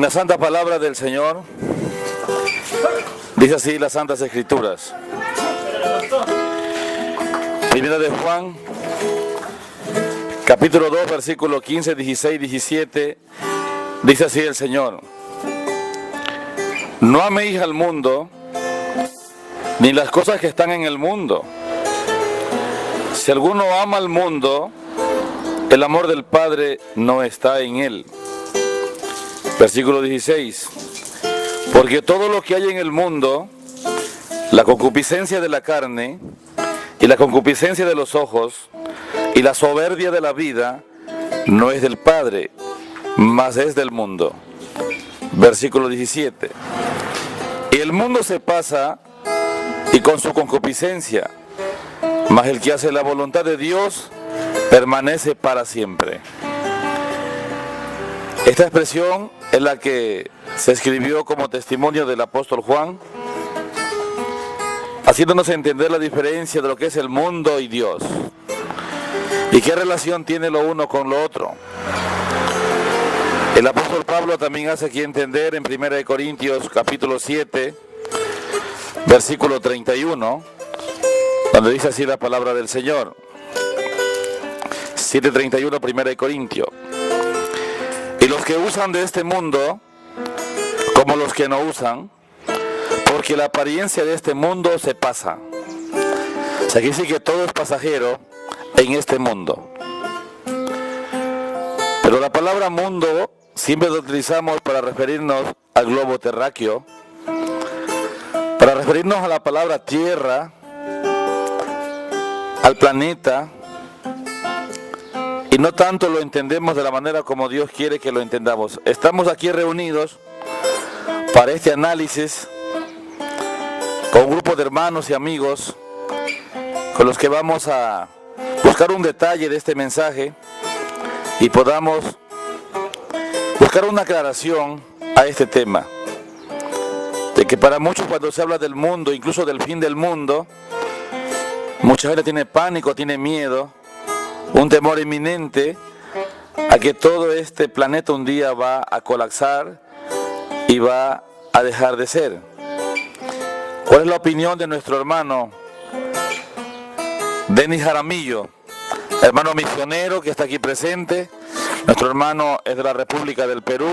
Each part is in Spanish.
la santa palabra del Señor, dice así las Santas Escrituras. Primera de Juan, capítulo 2, versículo 15, 16, 17, dice así el Señor: no améis al mundo, ni las cosas que están en el mundo. Si alguno ama al mundo, el amor del Padre no está en él. Versículo 16. Porque todo lo que hay en el mundo, la concupiscencia de la carne, y la concupiscencia de los ojos, y la soberbia de la vida, no es del Padre, mas es del mundo. Versículo 17. Y el mundo se pasa, y con su concupiscencia, mas el que hace la voluntad de Dios permanece para siempre. Esta expresión es la que se escribió como testimonio del apóstol Juan, haciéndonos entender la diferencia de lo que es el mundo y Dios, y qué relación tiene lo uno con lo otro. El apóstol Pablo también hace aquí entender en 1 Corintios capítulo 7, versículo 31, donde dice así la palabra del Señor. 7:31, 1 Corintios. Y los que usan de este mundo, como los que no usan, porque la apariencia de este mundo se pasa. O sea, aquí dice que todo es pasajero en este mundo. Pero la palabra mundo siempre la utilizamos para referirnos al globo terráqueo, para referirnos a la palabra tierra, al planeta, y no tanto lo entendemos de la manera como Dios quiere que lo entendamos. Estamos aquí reunidos para este análisis con un grupo de hermanos y amigos con los que vamos a buscar un detalle de este mensaje y podamos buscar una aclaración a este tema. De que para muchos, cuando se habla del mundo, incluso del fin del mundo, mucha gente tiene pánico, tiene miedo, un temor inminente a que todo este planeta un día va a colapsar y va a dejar de ser. ¿Cuál es la opinión de nuestro hermano Denis Jaramillo, hermano misionero que está aquí presente? Nuestro hermano es de la República del Perú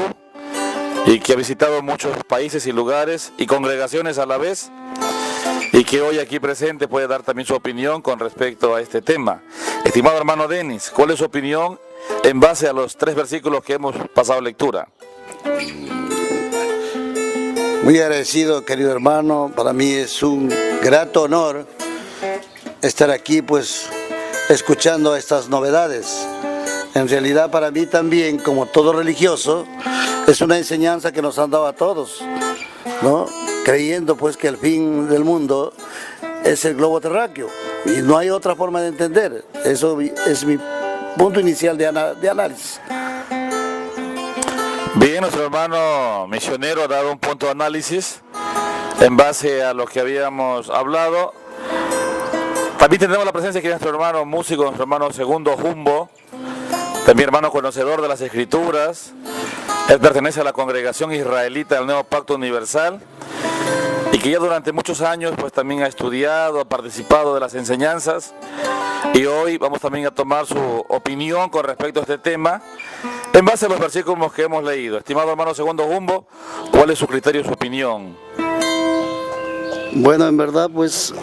y que ha visitado muchos países y lugares y congregaciones a la vez, y que hoy aquí presente puede dar también su opinión con respecto a este tema. Estimado hermano Denis, ¿cuál es su opinión en base a los 3 versículos que hemos pasado lectura? Muy agradecido, querido hermano. Para mí es un grato honor estar aquí, pues, escuchando estas novedades. En realidad, para mí también, como todo religioso, es una enseñanza que nos han dado a todos, ¿no? Creyendo, pues, que el fin del mundo es el globo terráqueo y no hay otra forma de entender. Eso es mi punto inicial de análisis. Bien, nuestro hermano misionero ha dado un punto de análisis en base a lo que habíamos hablado. También tenemos la presencia aquí de nuestro hermano músico, nuestro hermano Segundo Jumbo, también hermano conocedor de las Escrituras. Él pertenece a la congregación israelita del Nuevo Pacto Universal y que ya durante muchos años pues también ha estudiado, ha participado de las enseñanzas, y hoy vamos también a tomar su opinión con respecto a este tema en base a los versículos que hemos leído. Estimado hermano Segundo Jumbo, ¿cuál es su criterio, su opinión? Bueno, en verdad, pues,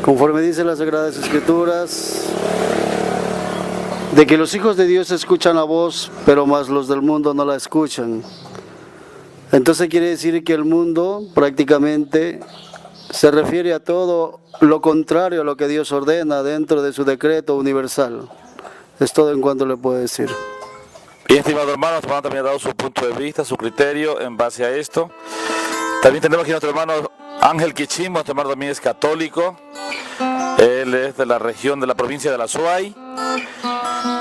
conforme dicen las Sagradas Escrituras, de que los hijos de Dios escuchan la voz, pero más los del mundo no la escuchan. Entonces quiere decir que el mundo prácticamente se refiere a todo lo contrario a lo que Dios ordena dentro de su decreto universal. Es todo en cuanto le puedo decir. Y estimado hermano, nuestro hermano también ha dado su punto de vista, su criterio en base a esto. También tenemos aquí a nuestro hermano Ángel Quichimbo, nuestro hermano también es católico. Él es de la región de la provincia de la Azuay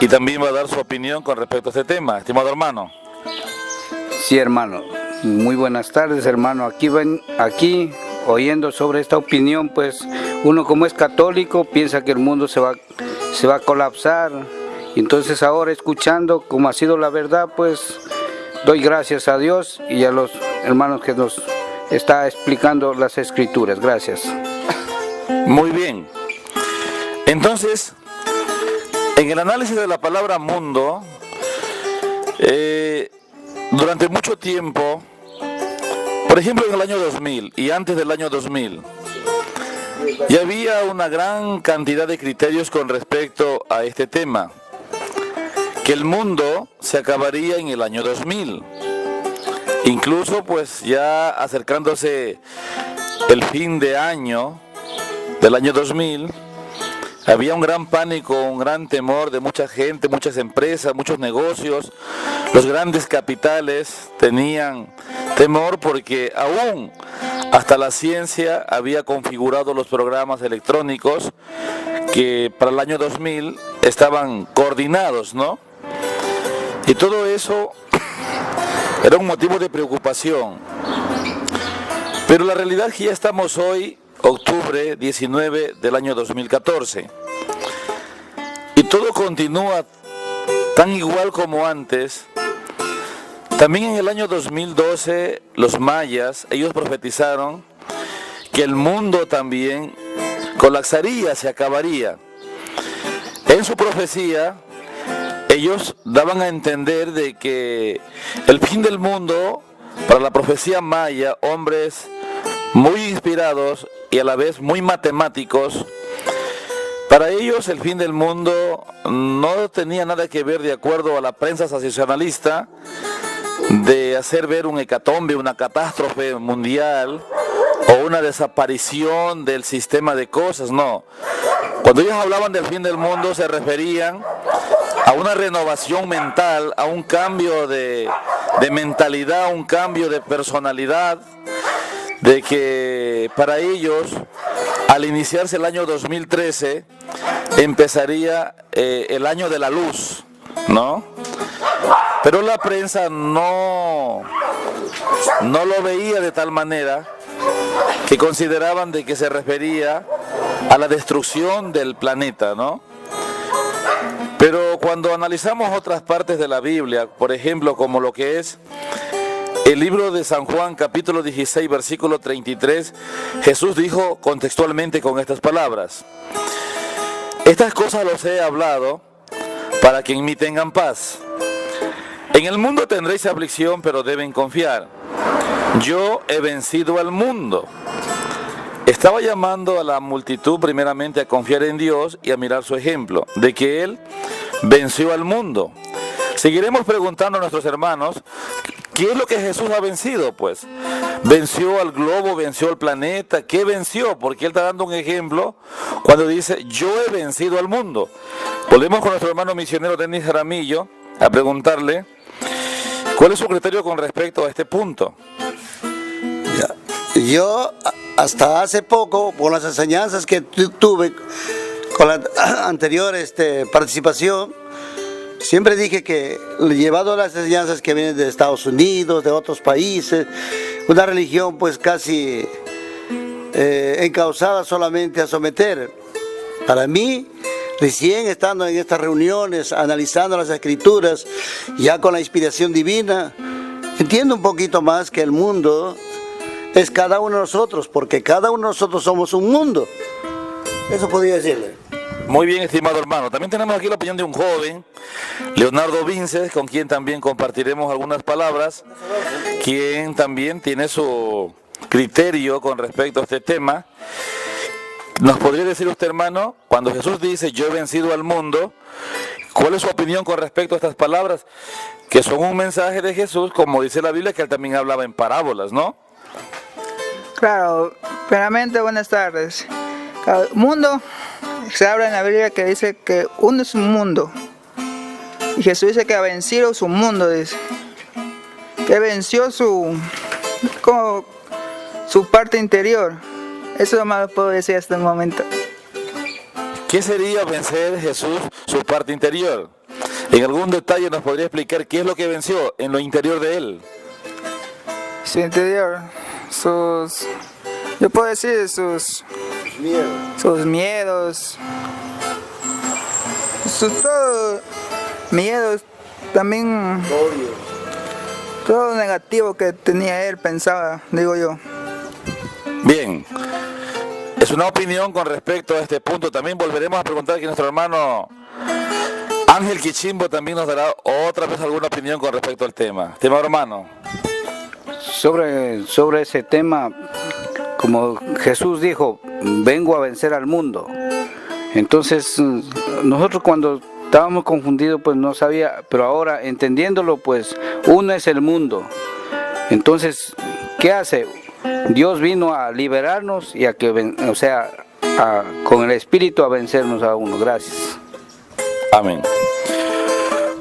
y también va a dar su opinión con respecto a este tema. Estimado hermano. Sí, hermano. Muy buenas tardes, hermano. Aquí oyendo sobre esta opinión, pues uno como es católico piensa que el mundo se va a colapsar. Entonces ahora escuchando como ha sido la verdad, pues doy gracias a Dios y a los hermanos que nos está explicando las escrituras. Gracias. Muy bien. Entonces, en el análisis de la palabra mundo, durante mucho tiempo, por ejemplo en el año 2000 y antes del año 2000, ya había una gran cantidad de criterios con respecto a este tema, que el mundo se acabaría en el año 2000. Incluso pues ya acercándose el fin de año del año 2000, había un gran pánico, un gran temor de mucha gente, muchas empresas, muchos negocios. Los grandes capitales tenían temor porque aún hasta la ciencia había configurado los programas electrónicos que para el año 2000 estaban coordinados, ¿no? Y todo eso era un motivo de preocupación. Pero la realidad es que ya estamos hoy, octubre 19 del año 2014. Y todo continúa tan igual como antes. También en el año 2012, los mayas, ellos profetizaron que el mundo también colapsaría, se acabaría. En su profecía, ellos daban a entender de que el fin del mundo, para la profecía maya, hombres muy inspirados y a la vez muy matemáticos, para ellos el fin del mundo no tenía nada que ver, de acuerdo a la prensa sensacionalista, de hacer ver un hecatombe, una catástrofe mundial o una desaparición del sistema de cosas, no. Cuando ellos hablaban del fin del mundo se referían a una renovación mental, a un cambio de mentalidad, un cambio de personalidad, de que para ellos, al iniciarse el año 2013, empezaría el año de la luz, ¿no? Pero la prensa no lo veía de tal manera, que consideraban de que se refería a la destrucción del planeta, ¿no? Pero cuando analizamos otras partes de la Biblia, por ejemplo, como lo que es el libro de San Juan, capítulo 16, versículo 33, Jesús dijo contextualmente con estas palabras: estas cosas los he hablado para que en mí tengan paz. En el mundo tendréis aflicción, pero deben confiar. Yo he vencido al mundo. Estaba llamando a la multitud primeramente a confiar en Dios y a mirar su ejemplo, de que Él venció al mundo. Seguiremos preguntando a nuestros hermanos, ¿qué es lo que Jesús ha vencido? Pues, venció al globo, venció al planeta, ¿qué venció? Porque Él está dando un ejemplo cuando dice, yo he vencido al mundo. Volvemos con nuestro hermano misionero Denis Jaramillo a preguntarle, ¿cuál es su criterio con respecto a este punto? Yo, hasta hace poco, por las enseñanzas que tuve con la anterior participación, siempre dije que, llevado a las enseñanzas que vienen de Estados Unidos, de otros países, una religión pues casi encauzada solamente a someter. Para mí, recién estando en estas reuniones, analizando las escrituras, ya con la inspiración divina, entiendo un poquito más que el mundo es cada uno de nosotros, porque cada uno de nosotros somos un mundo. Eso podría decirle. Muy bien, estimado hermano. También tenemos aquí la opinión de un joven, Leonardo Vinces, con quien también compartiremos algunas palabras, quien también tiene su criterio con respecto a este tema. ¿Nos podría decir usted, hermano, cuando Jesús dice, yo he vencido al mundo, cuál es su opinión con respecto a estas palabras, que son un mensaje de Jesús, como dice la Biblia, que él también hablaba en parábolas, ¿no? Claro, primeramente buenas tardes. El mundo, se habla en la Biblia que dice que uno es un mundo. Y Jesús dice que ha vencido su mundo, dice. Que venció su parte interior. Eso es lo más que puedo decir hasta el momento. ¿Qué sería vencer Jesús su parte interior? ¿En algún detalle nos podría explicar qué es lo que venció en lo interior de él? Su interior, yo puedo decir sus miedos, miedos, también Todo lo negativo que tenía él, pensaba, digo yo. Bien, es una opinión con respecto a este punto. También volveremos a preguntar que nuestro hermano Ángel Quichimbo también nos dará otra vez alguna opinión con respecto al tema. Estimado hermano. Sobre ese tema, como Jesús dijo, vengo a vencer al mundo. Entonces, nosotros cuando estábamos confundidos, pues no sabía, pero ahora entendiéndolo, pues uno es el mundo. Entonces, ¿qué hace? Dios vino a liberarnos y a que, o sea, con el Espíritu a vencernos a uno. Gracias. Amén.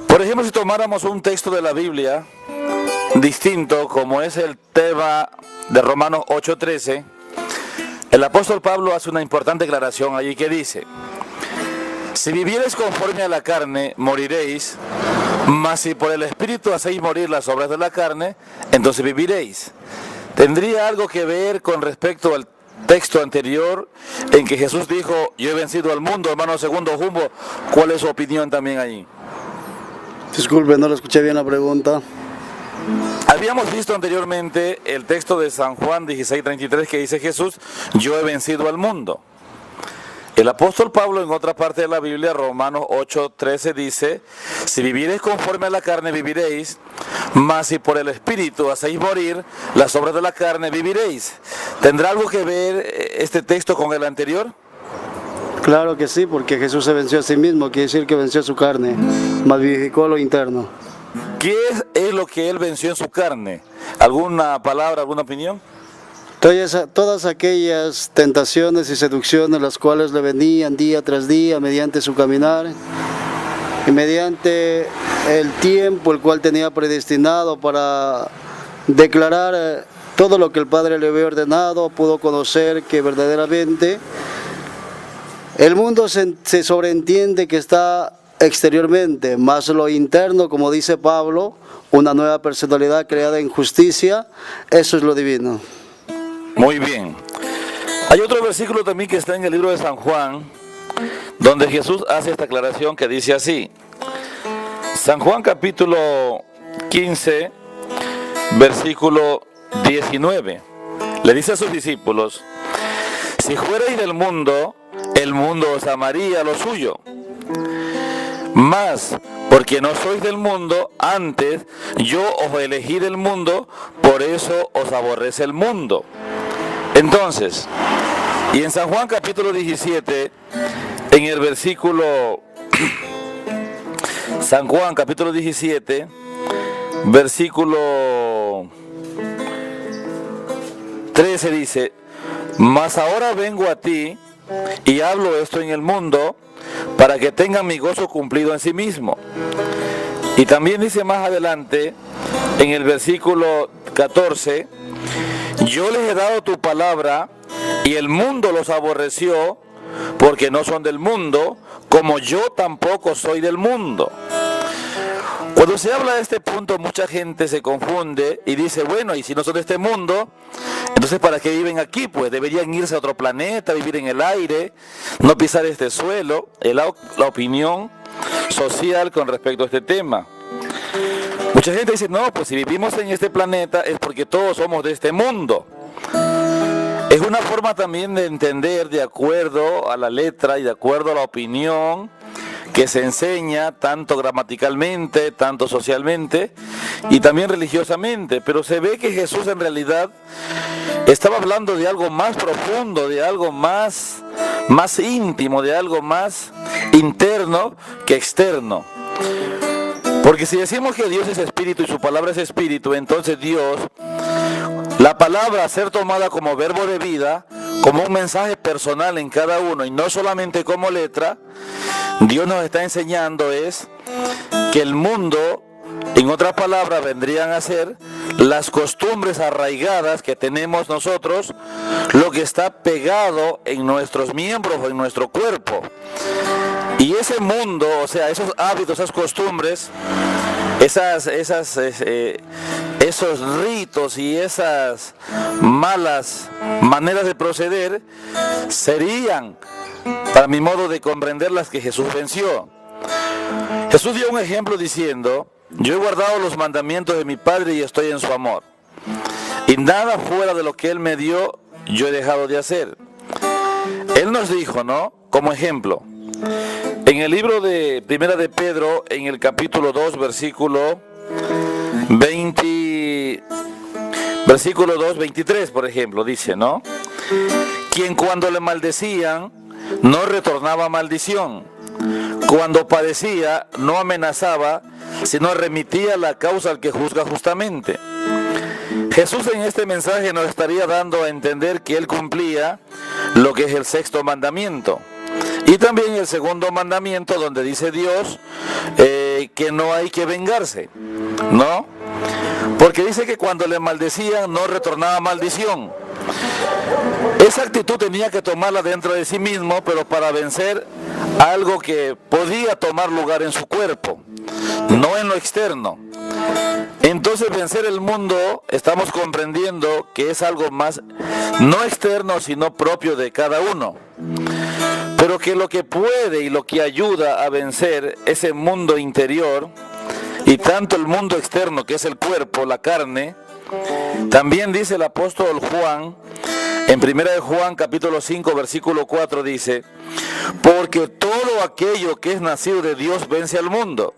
Por ejemplo, si tomáramos un texto de la Biblia distinto, como es el tema de Romanos 8:13, el apóstol Pablo hace una importante declaración allí que dice: si viviereis conforme a la carne, moriréis, mas si por el Espíritu hacéis morir las obras de la carne, entonces viviréis. ¿Tendría algo que ver con respecto al texto anterior en que Jesús dijo, yo he vencido al mundo, hermano Segundo Jumbo? ¿Cuál es su opinión también allí? Disculpe, no le escuché bien la pregunta. Habíamos visto anteriormente el texto de San Juan 16:33 que dice Jesús, yo he vencido al mundo. El apóstol Pablo en otra parte de la Biblia, Romanos 8:13, dice, si viviereis conforme a la carne viviréis, mas si por el Espíritu hacéis morir las obras de la carne viviréis. ¿Tendrá algo que ver este texto con el anterior? Claro que sí, porque Jesús se venció a sí mismo, quiere decir que venció su carne, mas vivificó lo interno. ¿Qué es lo que él venció en su carne? ¿Alguna palabra, alguna opinión? Todas aquellas tentaciones y seducciones las cuales le venían día tras día mediante su caminar y mediante el tiempo el cual tenía predestinado para declarar todo lo que el Padre le había ordenado, pudo conocer que verdaderamente el mundo se sobreentiende que está exteriormente, más lo interno, como dice Pablo, una nueva personalidad creada en justicia, eso es lo divino. Muy bien. Hay otro versículo también que está en el libro de San Juan, donde Jesús hace esta aclaración que dice así. San Juan capítulo 15, versículo 19. Le dice a sus discípulos, si fuerais del mundo, el mundo os amaría lo suyo. Mas, porque no sois del mundo, antes yo os elegí del mundo, por eso os aborrece el mundo. Entonces, y en San Juan capítulo 17, en el versículo, San Juan capítulo 17, versículo 13 dice, mas ahora vengo a ti y hablo esto en el mundo, para que tengan mi gozo cumplido en sí mismo. Y también dice más adelante, en el versículo 14, yo les he dado tu palabra y el mundo los aborreció porque no son del mundo, como yo tampoco soy del mundo. Cuando se habla de este punto, mucha gente se confunde y dice, bueno, y si no son de este mundo, entonces ¿para qué viven aquí? Pues deberían irse a otro planeta, vivir en el aire, no pisar este suelo. Es la opinión social con respecto a este tema. Mucha gente dice, no, pues si vivimos en este planeta es porque todos somos de este mundo. Es una forma también de entender de acuerdo a la letra y de acuerdo a la opinión que se enseña tanto gramaticalmente, tanto socialmente y también religiosamente. Pero se ve que Jesús en realidad estaba hablando de algo más profundo, de algo más íntimo, de algo más interno que externo. Porque si decimos que Dios es espíritu y su palabra es espíritu, entonces Dios, la palabra ser tomada como verbo de vida, como un mensaje personal en cada uno y no solamente como letra, Dios nos está enseñando es que el mundo, en otras palabras, vendrían a ser las costumbres arraigadas que tenemos nosotros, lo que está pegado en nuestros miembros o en nuestro cuerpo. Y ese mundo, o sea, esos hábitos, esas costumbres, esos ritos y esas malas maneras de proceder serían, para mi modo de comprender, las que Jesús venció. Jesús dio un ejemplo diciendo yo he guardado los mandamientos de mi Padre y estoy en su amor. Y nada fuera de lo que Él me dio, yo he dejado de hacer. Él nos dijo, ¿no? Como ejemplo, en el libro de Primera de Pedro, en el capítulo 2, versículo 23, por ejemplo, dice, ¿no? Quien cuando le maldecían, no retornaba maldición. Cuando padecía, no amenazaba, sino remitía la causa al que juzga justamente. Jesús en este mensaje nos estaría dando a entender que Él cumplía lo que es el sexto mandamiento. Y también el segundo mandamiento, donde dice Dios que no hay que vengarse, ¿no? Porque dice que cuando le maldecían no retornaba maldición. Esa actitud tenía que tomarla dentro de sí mismo, pero para vencer algo que podía tomar lugar en su cuerpo, no en lo externo. Entonces vencer el mundo, estamos comprendiendo que es algo más, no externo, sino propio de cada uno. Pero que lo que puede y lo que ayuda a vencer ese mundo interior, y tanto el mundo externo que es el cuerpo, la carne, también dice el apóstol Juan, en 1 de Juan capítulo 5 versículo 4 dice, porque todo aquello que es nacido de Dios vence al mundo.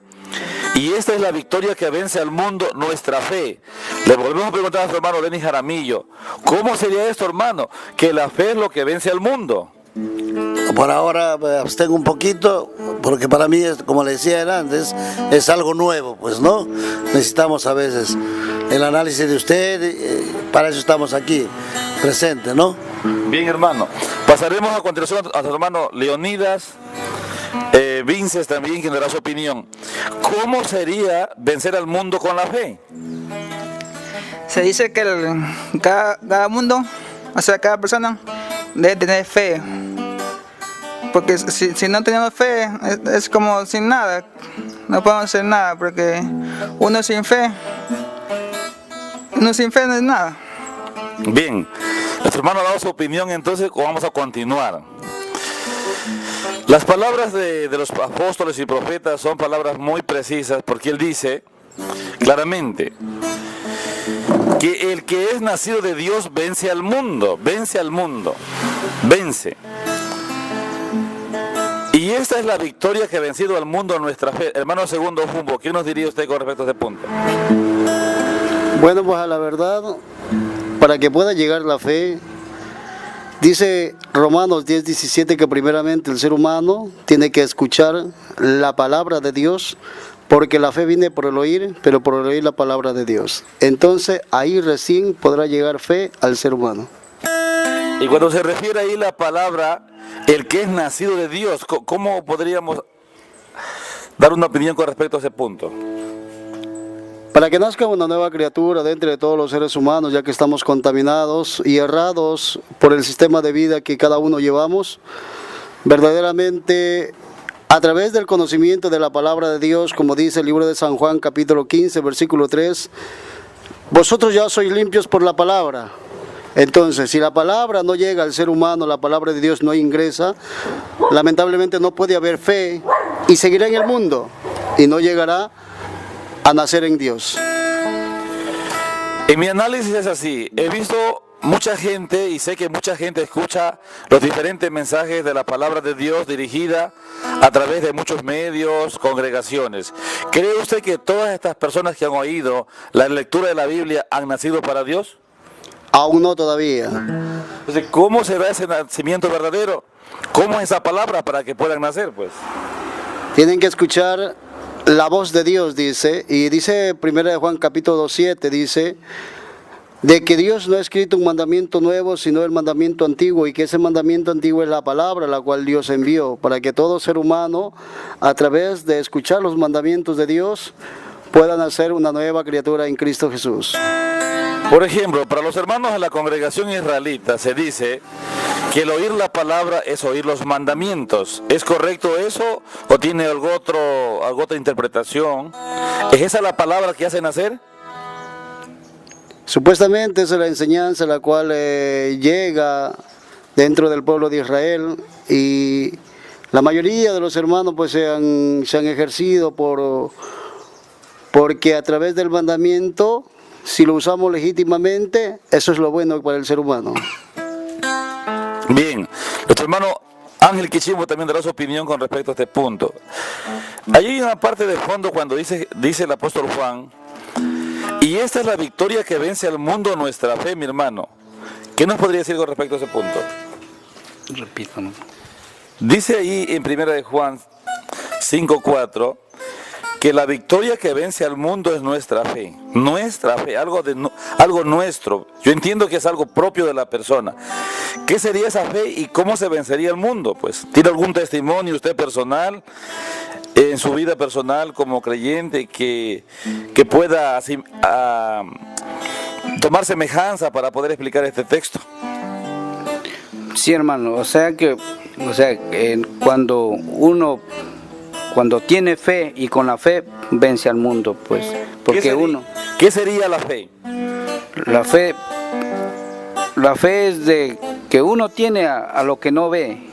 Y esta es la victoria que vence al mundo, nuestra fe. Le volvemos a preguntar a nuestro hermano Denis Jaramillo, ¿cómo sería esto, hermano? Que la fe es lo que vence al mundo. Por ahora me abstengo un poquito, porque para mí, como le decía antes, es algo nuevo, pues, ¿no? Necesitamos a veces el análisis de usted, para eso estamos aquí, presentes, ¿no? Bien, hermano. Pasaremos a continuación a su hermano Leonidas Vinces también, quien dará su opinión. ¿Cómo sería vencer al mundo con la fe? Se dice que cada mundo, o sea, cada persona debe tener fe. Porque si no tenemos fe, es como sin nada. No podemos hacer nada, porque uno sin fe no es nada. Bien, nuestro hermano ha dado su opinión, entonces vamos a continuar. Las palabras de los apóstoles y profetas son palabras muy precisas, porque él dice claramente que el que es nacido de Dios vence al mundo, vence. Y esta es la victoria que ha vencido al mundo en nuestra fe. Hermano Segundo Jumbo, ¿qué nos diría usted con respecto a este punto? Bueno, pues a la verdad, para que pueda llegar la fe, dice Romanos 10:17 que primeramente el ser humano tiene que escuchar la palabra de Dios, porque la fe viene por el oír, pero por el oír la palabra de Dios. Entonces ahí recién podrá llegar fe al ser humano. Y cuando se refiere ahí la palabra, el que es nacido de Dios, ¿cómo podríamos dar una opinión con respecto a ese punto? Para que nazca una nueva criatura dentro de todos los seres humanos, ya que estamos contaminados y errados por el sistema de vida que cada uno llevamos, verdaderamente a través del conocimiento de la palabra de Dios, como dice el libro de San Juan capítulo 15 versículo 3, vosotros ya sois limpios por la palabra. Entonces, si la palabra no llega al ser humano, la palabra de Dios no ingresa, lamentablemente no puede haber fe y seguirá en el mundo y no llegará a nacer en Dios. En mi análisis es así, he visto mucha gente y sé que mucha gente escucha los diferentes mensajes de la palabra de Dios dirigida a través de muchos medios, congregaciones. ¿Cree usted que todas estas personas que han oído la lectura de la Biblia han nacido para Dios? Aún no todavía. Entonces, ¿cómo será ese nacimiento verdadero? ¿Cómo es esa palabra para que puedan nacer, pues? Tienen que escuchar la voz de Dios, dice, y dice 1 de Juan capítulo 7, dice, de que Dios no ha escrito un mandamiento nuevo, sino el mandamiento antiguo, y que ese mandamiento antiguo es la palabra, la cual Dios envió, para que todo ser humano, a través de escuchar los mandamientos de Dios, pueda nacer una nueva criatura en Cristo Jesús. Por ejemplo, para los hermanos de la congregación israelita se dice que el oír la palabra es oír los mandamientos. ¿Es correcto eso o tiene alguna otra interpretación? ¿Es esa la palabra que hace nacer? Supuestamente esa es la enseñanza la cual llega dentro del pueblo de Israel, y la mayoría de los hermanos pues se han ejercido por porque a través del mandamiento, si lo usamos legítimamente, eso es lo bueno para el ser humano. Bien, nuestro hermano Ángel Quichimbo también dará su opinión con respecto a este punto. Allí hay una parte de fondo cuando dice el apóstol Juan, y esta es la victoria que vence al mundo, nuestra fe, mi hermano. ¿Qué nos podría decir con respecto a ese punto? Repítame. Dice ahí en 1 de Juan 5:4 que la victoria que vence al mundo es nuestra fe, algo nuestro. Yo entiendo que es algo propio de la persona. ¿Qué sería esa fe y cómo se vencería el mundo? Pues, ¿tiene algún testimonio usted personal, en su vida personal como creyente, que pueda así, tomar semejanza para poder explicar este texto? Sí, hermano, cuando tiene fe y con la fe vence al mundo, pues, porque ¿Qué sería la fe? La fe es de que uno tiene a lo que no ve,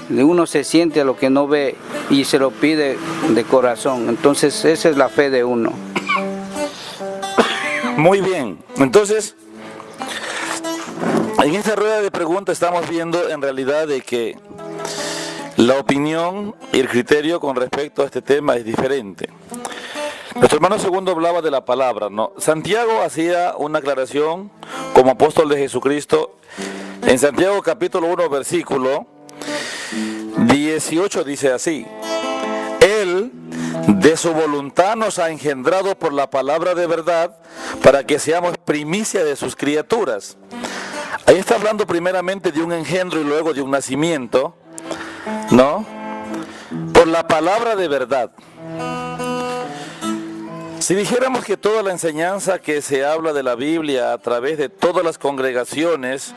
de uno se siente a lo que no ve y se lo pide de corazón. Entonces esa es la fe de uno. Muy bien, entonces en esta rueda de preguntas estamos viendo en realidad de que la opinión y el criterio con respecto a este tema es diferente. Nuestro hermano segundo hablaba de la palabra, ¿no? Santiago hacía una aclaración como apóstol de Jesucristo. En Santiago capítulo 1 versículo 18 dice así: Él de su voluntad nos ha engendrado por la palabra de verdad para que seamos primicia de sus criaturas. Ahí está hablando primeramente de un engendro y luego de un nacimiento, ¿no? Por la palabra de verdad. Si dijéramos que toda la enseñanza que se habla de la Biblia a través de todas las congregaciones,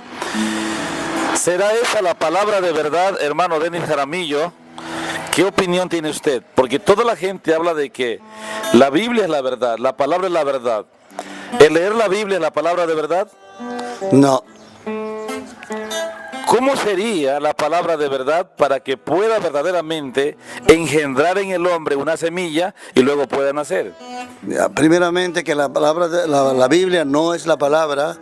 ¿será esa la palabra de verdad, hermano Denis Jaramillo? ¿Qué opinión tiene usted? Porque toda la gente habla de que la Biblia es la verdad, la palabra es la verdad. ¿El leer la Biblia es la palabra de verdad? No. ¿Cómo sería la palabra de verdad para que pueda verdaderamente engendrar en el hombre una semilla y luego pueda nacer? Primeramente que la Biblia no es la palabra,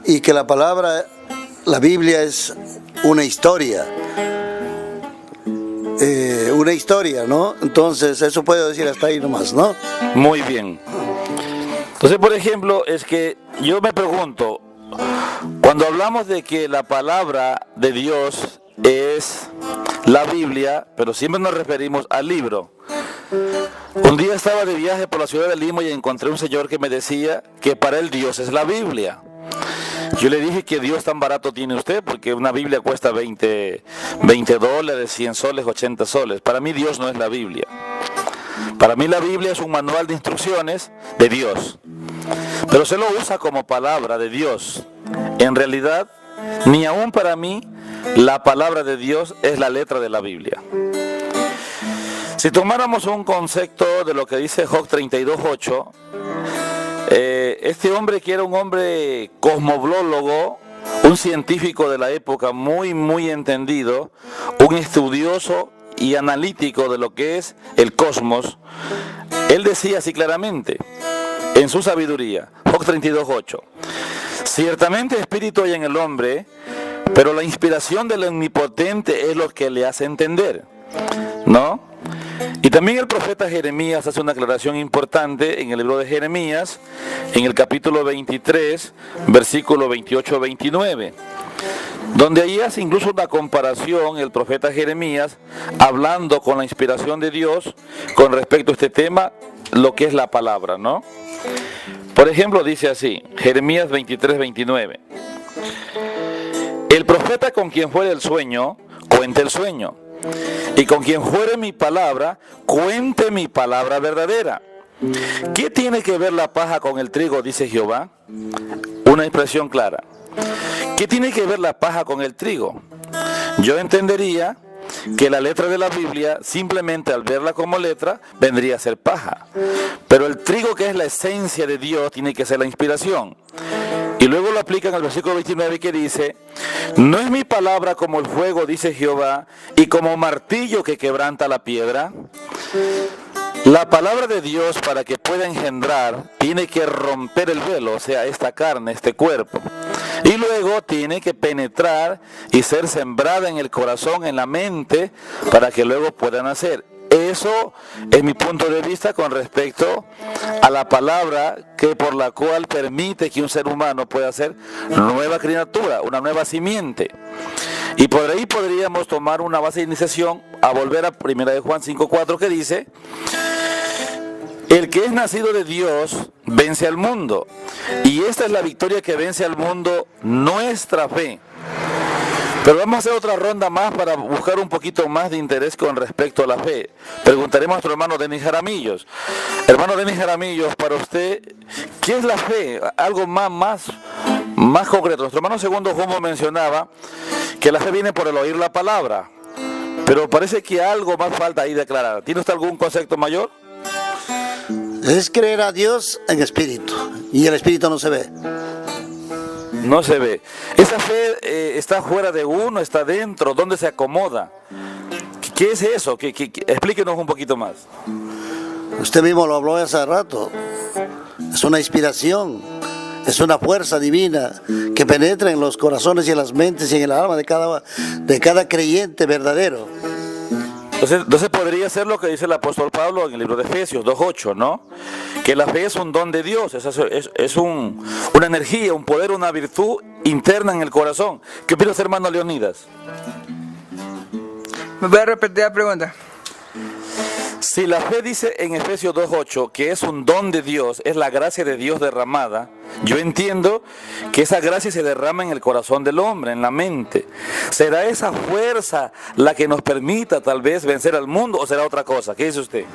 y que la Biblia es una historia. Una historia, ¿no? Entonces eso puedo decir hasta ahí nomás, ¿no? Muy bien. Entonces, por ejemplo, es que yo me pregunto, cuando hablamos de que la palabra de Dios es la Biblia, pero siempre nos referimos al libro. Un día estaba de viaje por la ciudad de Lima y encontré un señor que me decía que para él Dios es la Biblia. Yo le dije que Dios tan barato tiene usted, porque una Biblia cuesta $20, 100 soles, 80 soles. Para mí Dios no es la Biblia. Para mí la Biblia es un manual de instrucciones de Dios. Pero se lo usa como palabra de Dios. En realidad, ni aún para mí, la palabra de Dios es la letra de la Biblia. Si tomáramos un concepto de lo que dice Job 32:8, este hombre que era un hombre cosmólogo, un científico de la época muy entendido, un estudioso y analítico de lo que es el cosmos, él decía así claramente, en su sabiduría, Job 32:8, ciertamente espíritu hay en el hombre, pero la inspiración del omnipotente es lo que le hace entender, ¿no? Y también el profeta Jeremías hace una aclaración importante en el libro de Jeremías, en el capítulo 23, versículo 28-29, donde ahí hace incluso una comparación el profeta Jeremías, hablando con la inspiración de Dios con respecto a este tema, lo que es la palabra, ¿no? Por ejemplo, dice así, Jeremías 23-29, el profeta con quien fuere el sueño, cuente el sueño. Y con quien fuere mi palabra, cuente mi palabra verdadera. ¿Qué tiene que ver la paja con el trigo? Dice Jehová. Una expresión clara. ¿Qué tiene que ver la paja con el trigo? Yo entendería que la letra de la Biblia, simplemente al verla como letra, vendría a ser paja. Pero el trigo, que es la esencia de Dios, tiene que ser la inspiración. Y luego lo aplican al versículo 29 que dice, ¿no es mi palabra como el fuego, dice Jehová, y como martillo que quebranta la piedra? La palabra de Dios, para que pueda engendrar, tiene que romper el velo, o sea, esta carne, este cuerpo. Y luego tiene que penetrar y ser sembrada en el corazón, en la mente, para que luego pueda nacer. Eso es mi punto de vista con respecto a la palabra que por la cual permite que un ser humano pueda ser nueva criatura, una nueva simiente. Y por ahí podríamos tomar una base de iniciación a volver a 1 de Juan 5:4 que dice: el que es nacido de Dios vence al mundo. Y esta es la victoria que vence al mundo, nuestra fe. Pero vamos a hacer otra ronda más para buscar un poquito más de interés con respecto a la fe. Preguntaremos a nuestro hermano Denis Jaramillos. Hermano Denis Jaramillos, para usted, ¿qué es la fe? Algo más concreto. Nuestro hermano Segundo Jomo mencionaba que la fe viene por el oír la palabra. Pero parece que algo más falta ahí de aclarar. ¿Tiene usted algún concepto mayor? Es creer a Dios en espíritu, y el espíritu no se ve. No se ve. Esa fe está fuera de uno, está dentro. ¿Dónde se acomoda? ¿Qué es eso? Explíquenos un poquito más. Usted mismo lo habló hace rato. Es una inspiración, es una fuerza divina que penetra en los corazones y en las mentes y en el alma de cada creyente verdadero. Entonces podría ser lo que dice el apóstol Pablo en el libro de Efesios 2:8, ¿no? Que la fe es un don de Dios, es una energía, un poder, una virtud interna en el corazón. ¿Qué opina usted, hermano Leonidas? ¿Me voy a repetir la pregunta? Si la fe dice en Efesios 2:8 que es un don de Dios, es la gracia de Dios derramada, yo entiendo que esa gracia se derrama en el corazón del hombre, en la mente. ¿Será esa fuerza la que nos permita tal vez vencer al mundo o será otra cosa? ¿Qué dice usted?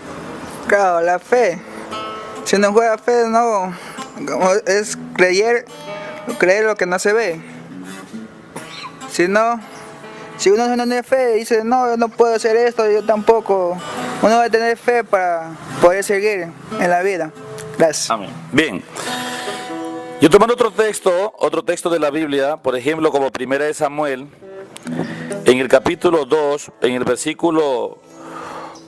Claro, la fe. Si no fuera fe, no. Es creer lo que no se ve. Si uno no tiene fe y dice, no, yo no puedo hacer esto, yo tampoco. Uno va a tener fe para poder seguir en la vida. Gracias. Amén. Bien. Yo tomando otro texto de la Biblia, por ejemplo, como 1 de Samuel, en el capítulo 2, en el versículo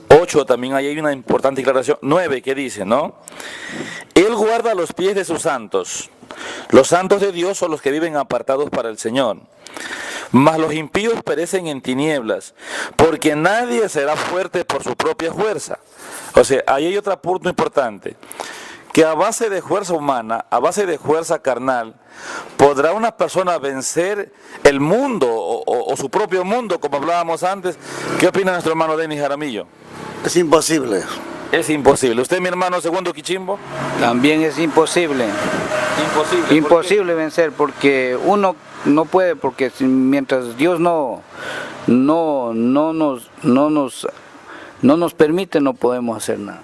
8, también ahí hay una importante declaración, 9, que dice, ¿no? Él guarda los pies de sus santos. Los santos de Dios son los que viven apartados para el Señor. Mas los impíos perecen en tinieblas, porque nadie será fuerte por su propia fuerza. O sea, ahí hay otro punto importante, que a base de fuerza humana, a base de fuerza carnal, ¿podrá una persona vencer el mundo o su propio mundo, como hablábamos antes? ¿Qué opina nuestro hermano Denis Jaramillo? Es imposible. Es imposible. ¿Usted, mi hermano Segundo Quichimbo? También es imposible. Imposible vencer, porque uno no puede, porque mientras Dios no nos permite, no podemos hacer nada.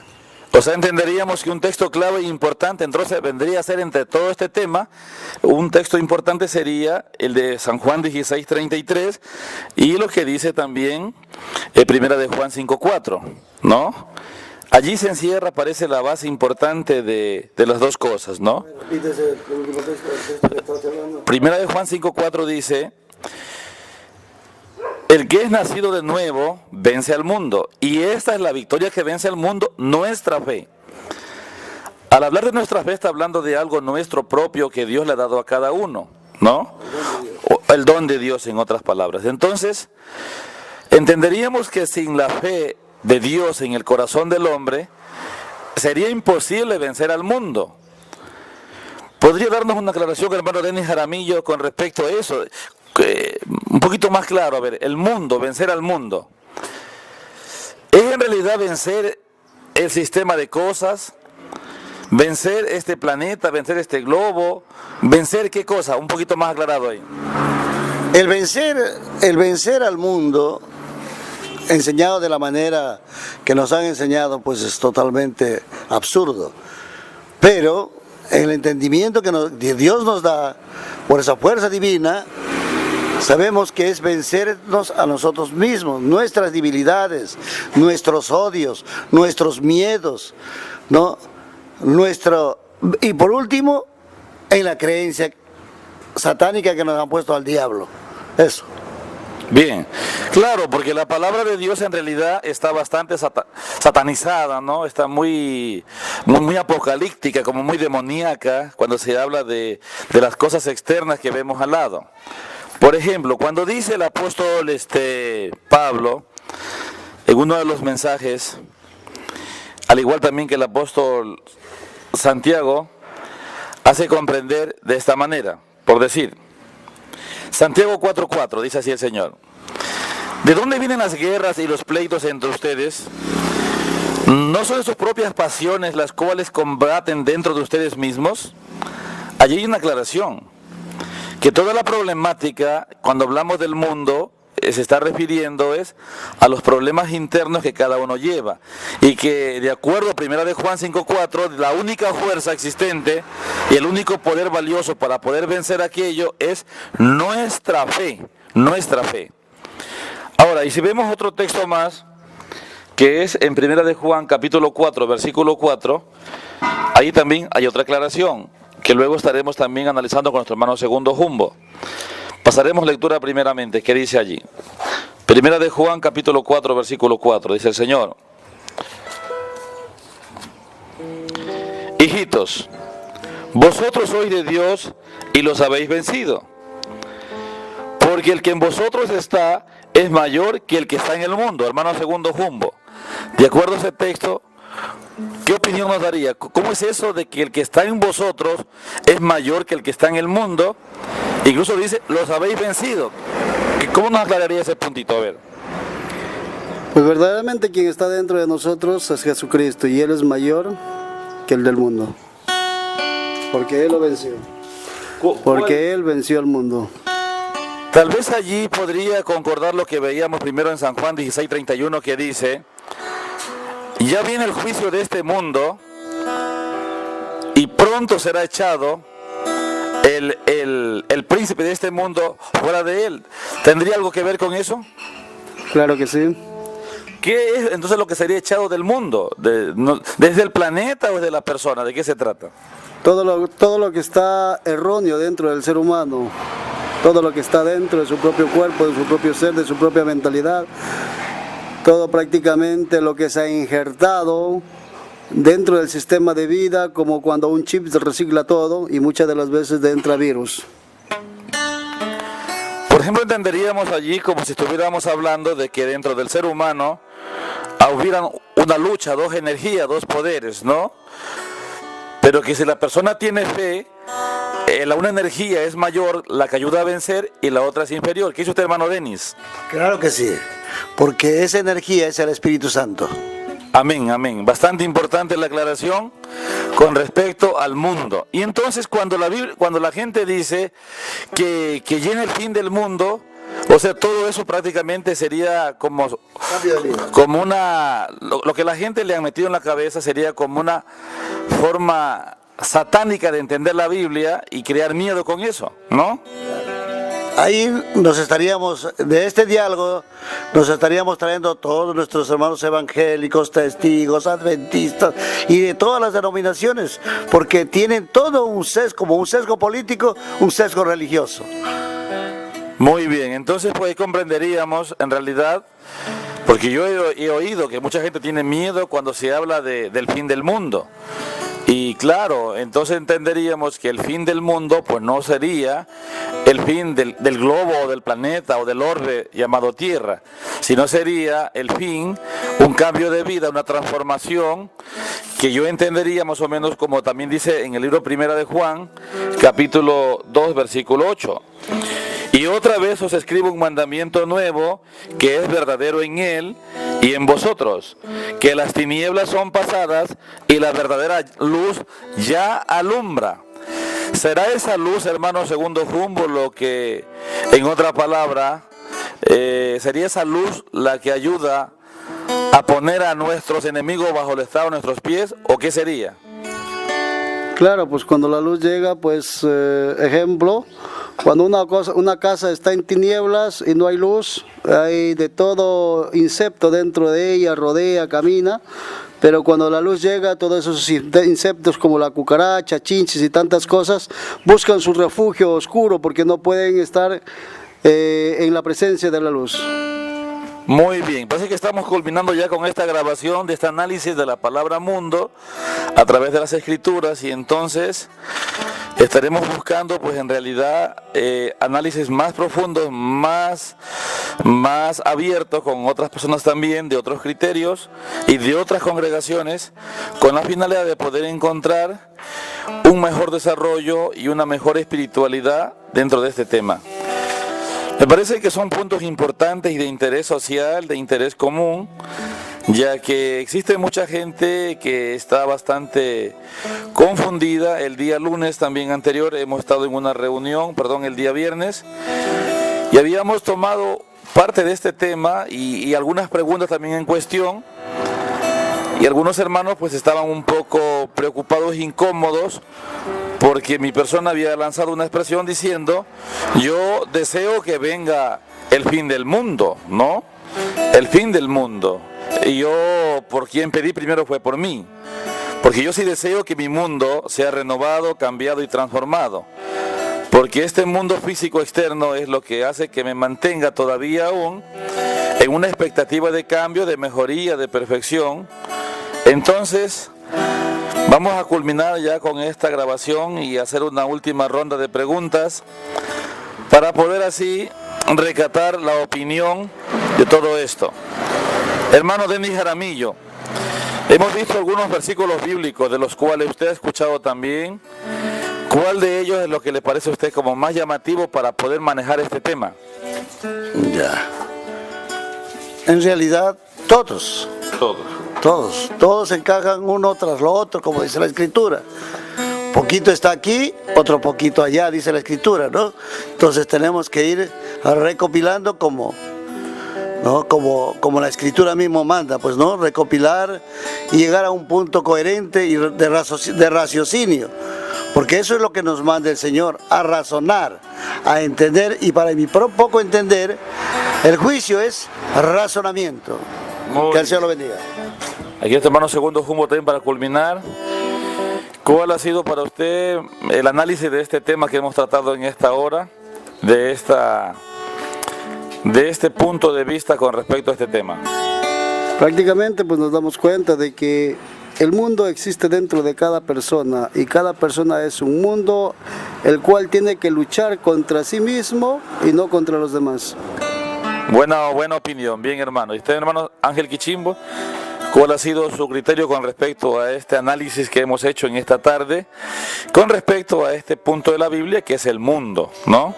O sea, entenderíamos que un texto clave e importante, entonces vendría a ser entre todo este tema, un texto importante sería el de San Juan 16:33 y lo que dice también 1 de Juan 5:4, ¿no? Allí se encierra, parece, la base importante de las dos cosas, ¿no? Primera de Juan 5:4 dice: el que es nacido de nuevo vence al mundo, y esta es la victoria que vence al mundo, nuestra fe. Al hablar de nuestra fe está hablando de algo nuestro propio que Dios le ha dado a cada uno, ¿no? El don de Dios, en otras palabras. Entonces, entenderíamos que sin la fe de Dios en el corazón del hombre, sería imposible vencer al mundo. ¿Podría darnos una aclaración, hermano Denis Jaramillo, con respecto a eso? Un poquito más claro, a ver, el mundo, vencer al mundo. ¿Es en realidad vencer el sistema de cosas? ¿Vencer este planeta, vencer este globo? ¿Vencer qué cosa? Un poquito más aclarado ahí. El vencer al mundo, enseñado de la manera que nos han enseñado, pues es totalmente absurdo. Pero el entendimiento que Dios nos da por esa fuerza divina, sabemos que es vencernos a nosotros mismos, nuestras debilidades, nuestros odios, nuestros miedos, ¿no? Y por último, en la creencia satánica que nos han puesto al diablo. Eso. Bien, claro, porque la palabra de Dios en realidad está bastante satanizada, ¿no? Está muy apocalíptica, como muy demoníaca, cuando se habla de las cosas externas que vemos al lado. Por ejemplo, cuando dice el apóstol Pablo, en uno de los mensajes, al igual también que el apóstol Santiago, hace comprender de esta manera, por decir, Santiago 4:4, dice así el Señor: ¿de dónde vienen las guerras y los pleitos entre ustedes? ¿No son sus propias pasiones las cuales combaten dentro de ustedes mismos? Allí hay una aclaración, que toda la problemática, cuando hablamos del mundo, se está refiriendo es a los problemas internos que cada uno lleva, y que de acuerdo a 1 de Juan 5:4, la única fuerza existente y el único poder valioso para poder vencer aquello es nuestra fe, nuestra fe. Ahora, y si vemos otro texto más, que es en 1 de Juan capítulo 4, versículo 4, ahí también hay otra aclaración, que luego estaremos también analizando con nuestro hermano Segundo Jumbo. Pasaremos lectura primeramente, ¿qué dice allí? 1 de Juan capítulo 4, versículo 4, dice el Señor: hijitos, vosotros sois de Dios y los habéis vencido, porque el que en vosotros está es mayor que el que está en el mundo. Hermano Segundo Jumbo, de acuerdo a ese texto, ¿qué opinión nos daría? ¿Cómo es eso de que el que está en vosotros es mayor que el que está en el mundo? Incluso dice, los habéis vencido. ¿Cómo nos aclararía ese puntito? A ver. Pues verdaderamente quien está dentro de nosotros es Jesucristo, y Él es mayor que el del mundo. Porque Él lo venció. Porque Él venció al mundo. Tal vez allí podría concordar lo que veíamos primero en San Juan 16:31, que dice: ya viene el juicio de este mundo y pronto será echado el príncipe de este mundo fuera de él. ¿Tendría algo que ver con eso? Claro que sí. ¿Qué es entonces lo que sería echado del mundo? ¿Desde el planeta o desde la persona? ¿De qué se trata? Todo lo que está erróneo dentro del ser humano, todo lo que está dentro de su propio cuerpo, de su propio ser, de su propia mentalidad, todo prácticamente lo que se ha injertado dentro del sistema de vida, como cuando un chip recicla todo y muchas de las veces entra virus. Por ejemplo, entenderíamos allí como si estuviéramos hablando de que dentro del ser humano hubiera una lucha, dos energías, dos poderes, ¿no? Pero que si la persona tiene fe, una energía es mayor, la que ayuda a vencer, y la otra es inferior. ¿Qué dice usted, hermano Denis? Claro que sí, porque esa energía es el Espíritu Santo. Amén, amén. Bastante importante la aclaración con respecto al mundo. Y entonces cuando la gente dice que llena el fin del mundo, o sea, todo eso prácticamente sería como lo que la gente le ha metido en la cabeza sería como una forma satánica de entender la Biblia y crear miedo con eso, ¿no? Ahí de este diálogo, nos estaríamos trayendo todos nuestros hermanos evangélicos, testigos, adventistas y de todas las denominaciones, porque tienen todo un sesgo, como un sesgo político, un sesgo religioso. Muy bien, entonces pues ahí comprenderíamos en realidad, porque yo he oído que mucha gente tiene miedo cuando se habla del fin del mundo. Y claro, entonces entenderíamos que el fin del mundo pues no sería el fin del globo o del planeta o del orbe llamado Tierra, sino sería el fin, un cambio de vida, una transformación que yo entendería más o menos como también dice en el libro 1 de Juan, capítulo 2, versículo 8. Y otra vez os escribo un mandamiento nuevo, que es verdadero en él y en vosotros, que las tinieblas son pasadas y la verdadera luz ya alumbra. ¿Será esa luz, hermano Segundo Jumbo, lo que, en otra palabra, sería esa luz la que ayuda a poner a nuestros enemigos bajo el estrado de nuestros pies, o qué sería? Claro, pues cuando la luz llega, pues ejemplo, cuando una casa está en tinieblas y no hay luz, hay de todo insecto dentro de ella, rodea, camina, pero cuando la luz llega, todos esos insectos como la cucaracha, chinches y tantas cosas, buscan su refugio oscuro porque no pueden estar en la presencia de la luz. Muy bien, parece que estamos culminando ya con esta grabación de este análisis de la palabra mundo a través de las escrituras, y entonces estaremos buscando pues en realidad análisis más profundos, más abiertos, con otras personas también de otros criterios y de otras congregaciones, con la finalidad de poder encontrar un mejor desarrollo y una mejor espiritualidad dentro de este tema. Me parece que son puntos importantes y de interés social, de interés común, ya que existe mucha gente que está bastante confundida. El día lunes también anterior hemos estado en una reunión, el día viernes, y habíamos tomado parte de este tema y algunas preguntas también en cuestión, y algunos hermanos pues estaban un poco preocupados e incómodos porque mi persona había lanzado una expresión diciendo: yo deseo que venga el fin del mundo, ¿no? El fin del mundo. Y yo, por quien pedí primero fue por mí, porque yo sí deseo que mi mundo sea renovado, cambiado y transformado, porque este mundo físico externo es lo que hace que me mantenga todavía aún en una expectativa de cambio, de mejoría, de perfección. Entonces, vamos a culminar ya con esta grabación y hacer una última ronda de preguntas para poder así recatar la opinión de todo esto. Hermano Denis Jaramillo, hemos visto algunos versículos bíblicos de los cuales usted ha escuchado también. ¿Cuál de ellos es lo que le parece a usted como más llamativo para poder manejar este tema? Ya. En realidad, todos encajan uno tras lo otro, como dice la Escritura. Poquito está aquí, otro poquito allá, dice la Escritura, ¿no? Entonces tenemos que ir recopilando como la Escritura mismo manda, pues, ¿no? Recopilar y llegar a un punto coherente y de raciocinio. Porque eso es lo que nos manda el Señor, a razonar, a entender, y para mi poco entender, el juicio es razonamiento. Que el Señor lo bendiga. Aquí está hermano Segundo Jumbo también para culminar. ¿Cuál ha sido para usted el análisis de este tema que hemos tratado en esta hora, de este punto de vista con respecto a este tema? Prácticamente pues nos damos cuenta de que el mundo existe dentro de cada persona, y cada persona es un mundo el cual tiene que luchar contra sí mismo y no contra los demás. Buena opinión, bien hermano. ¿Y usted, hermano Ángel Quichimbo, cuál ha sido su criterio con respecto a este análisis que hemos hecho en esta tarde, con respecto a este punto de la Biblia que es el mundo, ¿no?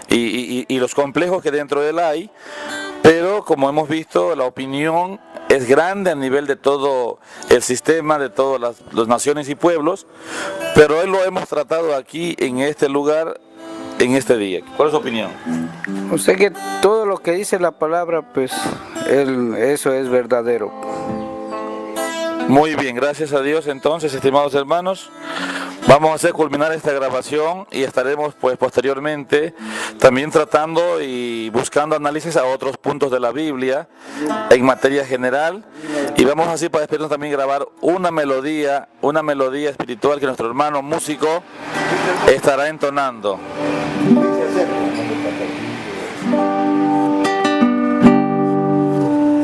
Y los complejos que dentro de él hay, pero como hemos visto, la opinión es grande a nivel de todo el sistema, de todas las naciones y pueblos, pero hoy lo hemos tratado aquí en este lugar, en este día. ¿Cuál es su opinión? O sea que todo lo que dice la palabra, pues eso es verdadero. Muy bien, gracias a Dios. Entonces, estimados hermanos, vamos a hacer culminar esta grabación y estaremos pues posteriormente también tratando y buscando análisis a otros puntos de la Biblia en materia general, y vamos así para después también grabar una melodía espiritual que nuestro hermano músico estará entonando.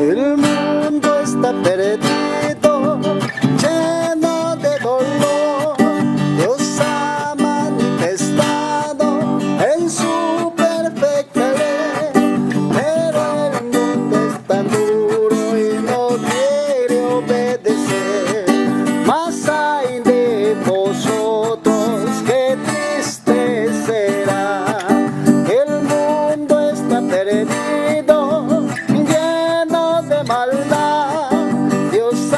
El mundo está perdido, lleno de dolor. Dios ha manifestado en su perfecta ley, pero el mundo es tan duro y no quiere obedecer. Mas hay de vosotros, qué triste será. El mundo está perdido, lleno de maldad. Dios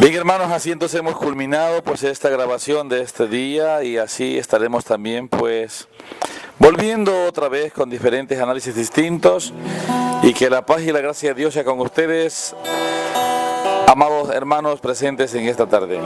Bien, hermanos, así entonces hemos culminado pues esta grabación de este día, y así estaremos también pues volviendo otra vez con diferentes análisis distintos, y que la paz y la gracia de Dios sea con ustedes, amados hermanos presentes en esta tarde.